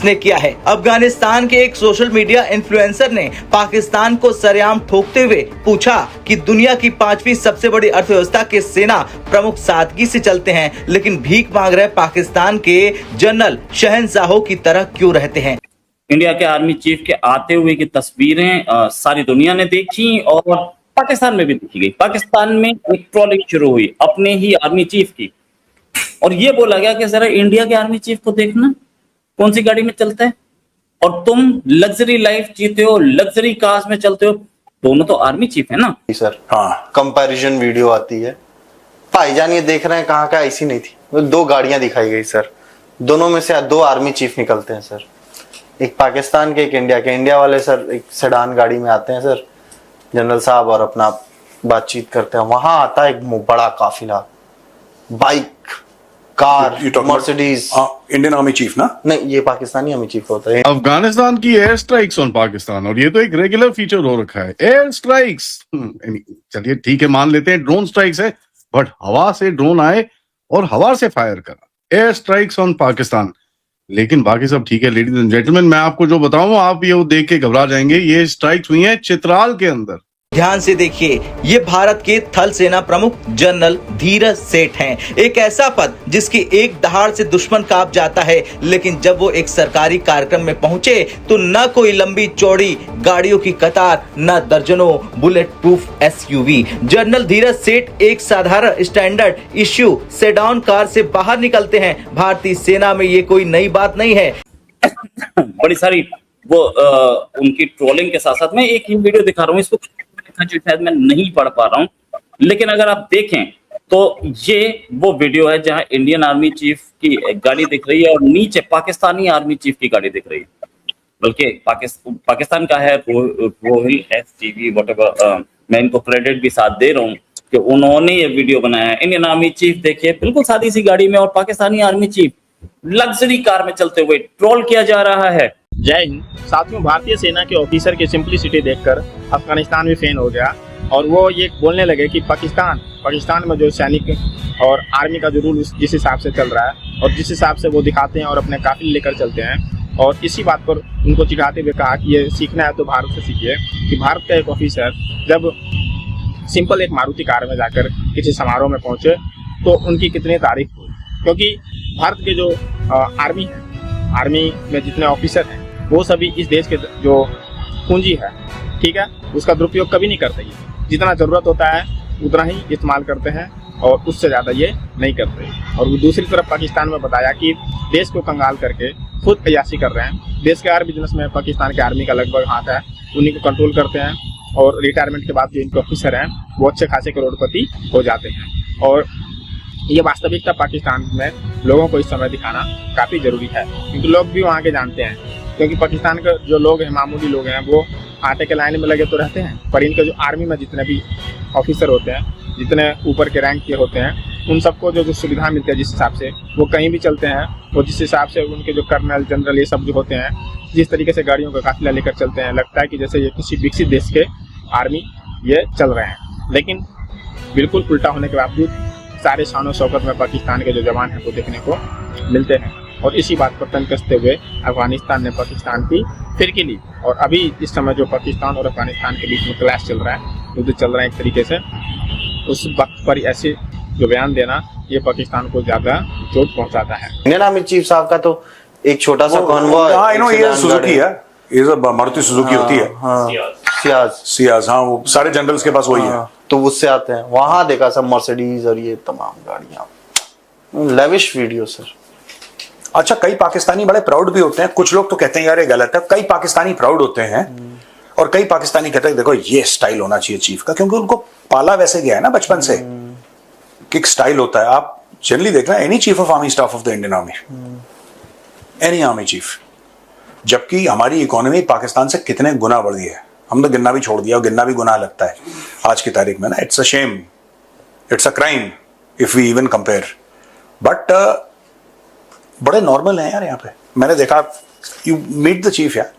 ने किया है। अफगानिस्तान के एक सोशल मीडिया इन्फ्लुएंसर ने पाकिस्तान को सरेआम ठोकते हुए पूछा कि दुनिया की 5वीं सबसे बड़ी अर्थव्यवस्था के सेना प्रमुख सादगी से चलते हैं, लेकिन भीख मांग रहे पाकिस्तान के जनरल शहंशाहों की तरह क्यों रहते हैं। इंडिया के आर्मी चीफ के आते हुए की तस्वीरें सारी दुनिया ने देखी और पाकिस्तान में भी देखी गई। पाकिस्तान में एक ट्रोलिंग शुरू हुई अपने ही आर्मी चीफ की, और ये बोला गया कि जरा इंडिया के आर्मी चीफ को देखना कौन सी गाड़ी में चलता है, और तुम लग्जरी लाइफ जीते हो, लग्जरी कार्स में चलते हो। दोनों तो आर्मी चीफ है ना सर। हाँ, कंपैरिजन वीडियो आती है। भाईजान ये देख रहे हैं कहाँ का ऐसी नहीं थी, 2 गाड़ियां दिखाई गई सर। दोनों में से 2 आर्मी चीफ निकलते हैं सर, एक पाकिस्तान के एक इंडिया के। इंडिया वाले सर एक सेडान गाड़ी में आते हैं सर, जनरल साहब, और अपना बातचीत करते हैं। वहां आता है एक बड़ा काफिला, bike, car, Mercedes. Indian army chief ना? नहीं, ये पाकिस्तानी आर्मी चीफ होता है। अफगानिस्तान की एयर स्ट्राइक्स ऑन पाकिस्तान, और ये तो एक रेगुलर फीचर हो रखा है। एयर स्ट्राइक्स, चलिए ठीक है, मान लेते हैं ड्रोन स्ट्राइक्स है, बट हवा से ड्रोन आए और हवा से फायर करा। एयर स्ट्राइक्स ऑन पाकिस्तान, लेकिन बाकी सब ठीक है। लेडीज एंड जेंटलमैन, मैं आपको जो बताऊं आप ये देख के घबरा जाएंगे। ये स्ट्राइक्स हुई हैं चित्राल के अंदर। ध्यान से देखिए, ये भारत के थल सेना प्रमुख जनरल धीरज सेठ हैं। एक ऐसा पद जिसकी एक दहाड़ से दुश्मन कांप जाता है, लेकिन जब वो एक सरकारी कार्यक्रम में पहुंचे तो न कोई लंबी चौड़ी गाड़ियों की कतार, न दर्जनों बुलेट प्रूफ एसयूवी। जनरल धीरज सेठ एक साधारण स्टैंडर्ड इश्यू सेडान कार से बाहर निकलते हैं। भारतीय सेना में ये कोई नई बात नहीं है। बड़ी सारी वो उनकी ट्रोलिंग के साथ साथ मैं एक ही वीडियो दिखा रहा हूँ, इसको जो शायद मैं नहीं पढ़ पा रहा हूं, लेकिन अगर आप देखें तो ये वो वीडियो है जहां इंडियन आर्मी चीफ की गाड़ी दिख रही है और नीचे पाकिस्तानी आर्मी चीफ की गाड़ी दिख रही है, बल्कि पाकिस्तान का है रोहिल एसटीवी व्हाटएवर। मैं इनको क्रेडिट भी साथ दे रहा हूं कि उन्होंने ये वीडियो बनाया है। इंडियन आर्मी चीफ देखिए बिल्कुल सादी सी गाड़ी में, और Pakistani army chief luxury car में चलते हुए ट्रोल किया जा रहा है। जय हिंद साथियों। भारतीय सेना के ऑफिसर की सिंपलिसिटी देखकर अफगानिस्तान भी फैन हो गया, और वो ये बोलने लगे कि पाकिस्तान में जो सैनिक और आर्मी का जो रूल जिस हिसाब से चल रहा है और जिस हिसाब से वो दिखाते हैं और अपने काफिले लेकर चलते हैं, और इसी बात पर उनको चिढ़ाते हुए कहा कि ये सीखना है तो भारत से सीखिए। कि भारत का एक ऑफिसर जब सिंपल एक मारुति कार में जाकर किसी समारोह में पहुंचे तो उनकी कितनी तारीफ हुई, क्योंकि भारत के जो आर्मी है, आर्मी में जितने ऑफिसर हैं वो सभी इस देश के जो पूंजी है, ठीक है, उसका दुरुपयोग कभी नहीं करते। जितना जरूरत होता है उतना ही इस्तेमाल करते हैं और उससे ज़्यादा ये नहीं करते। और वो दूसरी तरफ पाकिस्तान में बताया कि देश को कंगाल करके खुद अय्याशी कर रहे हैं। देश के हर बिजनेस में पाकिस्तान के आर्मी का लगभग हाथ है, उन्हीं को कंट्रोल करते हैं, और रिटायरमेंट के बाद जो इनके ऑफिसर हैं वो अच्छे खासे करोड़पति हो जाते हैं। और ये वास्तविकता पाकिस्तान में लोगों को इस समय दिखाना काफ़ी ज़रूरी है, क्योंकि लोग भी वहाँ के जानते हैं। क्योंकि पाकिस्तान के जो लोग हैं, मामूली लोग हैं, वो आटे के लाइन में लगे तो रहते हैं, पर इनके जो आर्मी में जितने भी ऑफिसर होते हैं, जितने ऊपर के रैंक के होते हैं, उन सबको जो सुविधा मिलती है जिस हिसाब से वो कहीं भी चलते हैं, और जिस हिसाब से उनके जो कर्नल जनरल ये सब जो होते हैं जिस तरीके से गाड़ियों का काफिला लेकर चलते हैं, लगता है कि जैसे ये किसी विकसित देश के आर्मी ये चल रहे हैं। लेकिन बिल्कुल उल्टा होने के बावजूद सारे शान शौकत में पाकिस्तान के जो जवान हैं वो देखने को मिलते हैं। और इसी बात पर तंग कसते हुए अफगानिस्तान ने पाकिस्तान की फिरकी ली, और अभी इस समय जो पाकिस्तान और अफगानिस्तान के बीच में क्लैश चल रहा है, युद्ध चल रहा है एक तरीके से, उस वक्त पर ऐसे जो बयान देना ये पाकिस्तान को ज्यादा चोट पहुंचाता है। इंडियन आर्मी चीफ साहब का तो एक छोटा सा कॉन्वॉय, ये सुजुकी है, ये मारुति सुजुकी होती है, सियाज। हाँ, वो सारे जनरल्स के पास वही है, तो उससे आते हैं। वहां देखा सब मर्सिडीज और ये तमाम गाड़ियां, लेविश वीडियो सर। अच्छा, कई पाकिस्तानी बड़े प्राउड भी होते हैं। कुछ लोग तो कहते हैं यार ये गलत है, कई पाकिस्तानी प्राउड होते हैं, और कई पाकिस्तानी कहते हैं देखो ये स्टाइल होना चाहिए चीफ का, क्योंकि उनको पाला वैसे गया है ना बचपन से कि एक स्टाइल होता है। आप जनरली देखना any chief of army staff of the Indian army, any army chief, जबकि हमारी इकोनॉमी पाकिस्तान से कितने गुना बढ़ गई है। हम तो गिनना भी छोड़ दिया, और गिनना भी गुनाह लगता है आज की तारीख में ना। It's a shame, it's a crime if we even compare, but बड़े नॉर्मल हैं यार यहाँ पे। मैंने देखा, यू मीट द चीफ यार,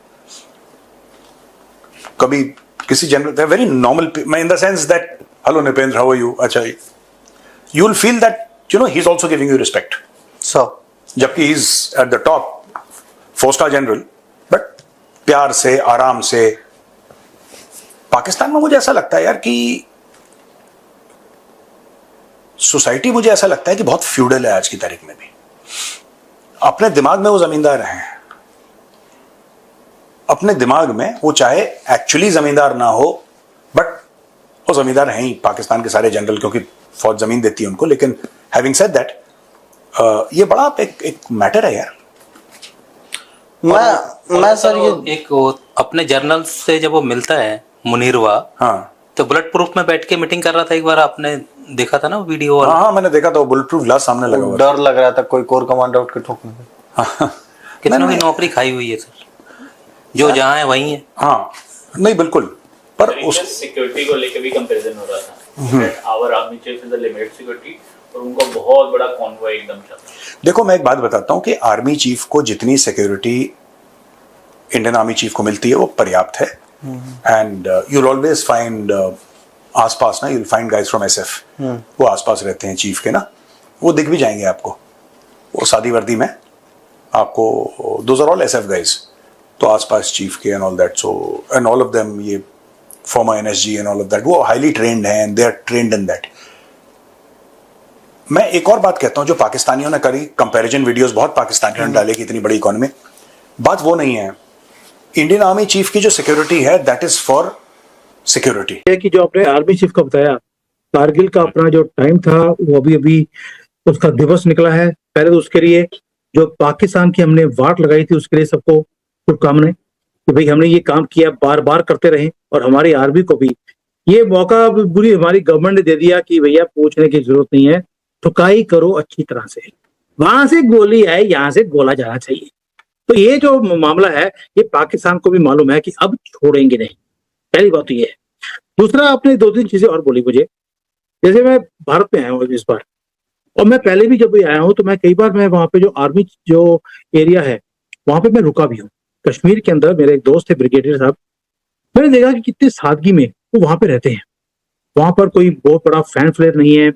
कभी किसी general, very normal in the sense that hello Nipendra, how are you, अच्छा, you will feel that you know he is also giving you respect, so जबकि he is at the top 4 star general, but प्यार से, आराम से। पाकिस्तान में मुझे ऐसा लगता है यार कि सोसाइटी, मुझे ऐसा लगता है कि बहुत फ्यूडल है आज की तारीख में भी। अपने दिमाग में वो जमींदार हैं, अपने दिमाग में वो चाहे एक्चुअली जमींदार ना हो, बट वो जमींदार हैं ही पाकिस्तान के सारे जनरल, क्योंकि फौज जमीन देती है उनको। लेकिन हैविंग सेड दैट, ये बड़ा एक मैटर है यार। मैं सर ये एक वो अपने जर्नल से जब वो मिलता है मुनीरवा, हाँ तो बुलेट प्रूफ में बैठ के मीटिंग कर रहा था। एक बार आपने देखा था ना वो वीडियो वाला? हाँ, मैंने देखा था, वो बुलेट प्रूफ ग्लास सामने लगा हुआ था। डर लग रहा था कोई कोर कमांडर उठ के ठोकने का। कितनों की नौकरी खाई हुई है सर, जो जहाँ है वहीं है। हाँ नहीं बिल्कुल, पर उस सिक्योरिटी को लेकर भी कंपैरिजन हो रहा था। Our army chief is the limited security, और उनका बहुत बड़ा कॉन्वॉय एकदम चल रहा है। देखो, मैं एक बात बताता हूं कि आर्मी चीफ को जितनी सिक्योरिटी इंडियन आर्मी चीफ को मिलती है वो पर्याप्त है। एंड यूल ऑलवेज फाइंड आसपास ना, you'll find guys from SF, वो आसपास रहते हैं चीफ के ना, वो दिख भी जाएंगे आपको, वो सादी वर्दी में आपको, those are all SF guys, तो आसपास चीफ के and all that. So and all of them, ये former NSG and all of that, वो हाईली ट्रेंड हैं and they are trained in that. मैं एक और बात कहता हूं जो पाकिस्तानियों ने करी, कंपैरिजन वीडियोस बहुत पाकिस्तानियों ने डाले कि इतनी बड़ी इकोनॉमी, बात वो नहीं है। इंडियन आर्मी चीफ की जो सिक्योरिटी है, दैट इज फॉर सिक्योरिटी। कि जो आपने आर्मी चीफ का बताया, कारगिल का अपना जो टाइम था वो अभी उसका दिवस निकला है। पहले तो उसके लिए जो पाकिस्तान की हमने वाट लगाई थी, उसके लिए सबको शुभकामनाएं कि भाई हमने ये काम किया, बार बार करते रहे। और हमारी आर्मी को भी ये मौका बुरी हमारी गवर्नमेंट ने दे दिया कि भैया पूछने की जरूरत नहीं है, ठुकाई करो अच्छी तरह से, वहां से गोली आए, यहाँ से गोला जाना चाहिए। तो ये जो मामला है, ये पाकिस्तान को भी मालूम है कि अब छोड़ेंगे नहीं। पहली बात तो ये है। दूसरा, आपने 2-3 चीजें और बोली मुझे, जैसे मैं भारत में आया हूँ इस बार, और मैं पहले भी जब भी आया हूँ तो मैं कई बार, मैं वहां पे जो आर्मी जो एरिया है वहां पे मैं रुका भी हूँ। कश्मीर के अंदर मेरे एक दोस्त थे ब्रिगेडियर साहब, मैंने देखा कि कितनी सादगी में वो वहां पे रहते हैं। वहां पर कोई बहुत बड़ा फैन फ्लेयर नहीं है,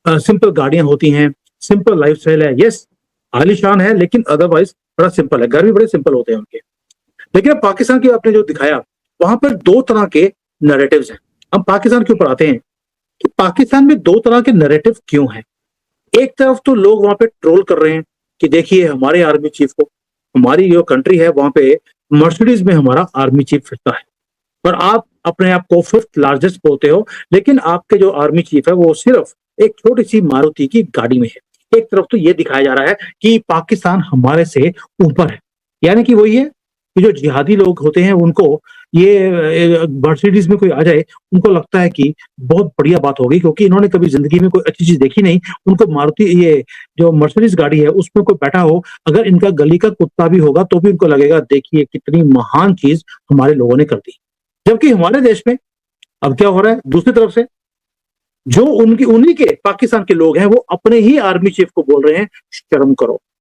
सिंपल गाड़ियां होती हैं, सिंपल लाइफस्टाइल है। यस, आलीशान है, लेकिन अदरवाइज बड़ा सिंपल है। घर भी बड़े सिंपल होते हैं उनके। लेकिन अब पाकिस्तान की आपने जो दिखाया, वहां पर 2 तरह के नैरेटिव्स हैं। हम पाकिस्तान के ऊपर आते हैं कि पाकिस्तान में 2 तरह के नैरेटिव क्यों हैं। एक तरफ तो लोग वहां पे ट्रोल कर रहे हैं कि देखिए हमारे आर्मी चीफ को, हमारी जो कंट्री है वहां पे मर्सिडीज में हमारा आर्मी चीफ फिरता है, पर आप अपने आप को 5th लार्जेस्ट बोलते हो, लेकिन आपके जो आर्मी चीफ है वो सिर्फ एक छोटी सी मारुति की गाड़ी में है। एक तरफ तो ये दिखाया जा रहा है कि पाकिस्तान हमारे से ऊपर है, यानी कि वही है कि जो जिहादी लोग होते हैं उनको ये मर्सिडीज में कोई आ जाए, उनको लगता है कि बहुत बढ़िया बात होगी, क्योंकि इन्होंने कभी जिंदगी में कोई अच्छी चीज देखी नहीं। उनको मारुति, ये जो मर्सिडीज गाड़ी है उसमें कोई बैठा हो, अगर इनका गली का कुत्ता भी होगा तो भी उनको लगेगा देखिए कितनी महान चीज हमारे लोगों ने कर दी। जबकि हमारे देश में अब क्या हो रहा है, दूसरी तरफ से जो उन्हीं के पाकिस्तान के लोग हैं वो अपने ही आर्मी चीफ को बोल रहे हैं शर्म करो,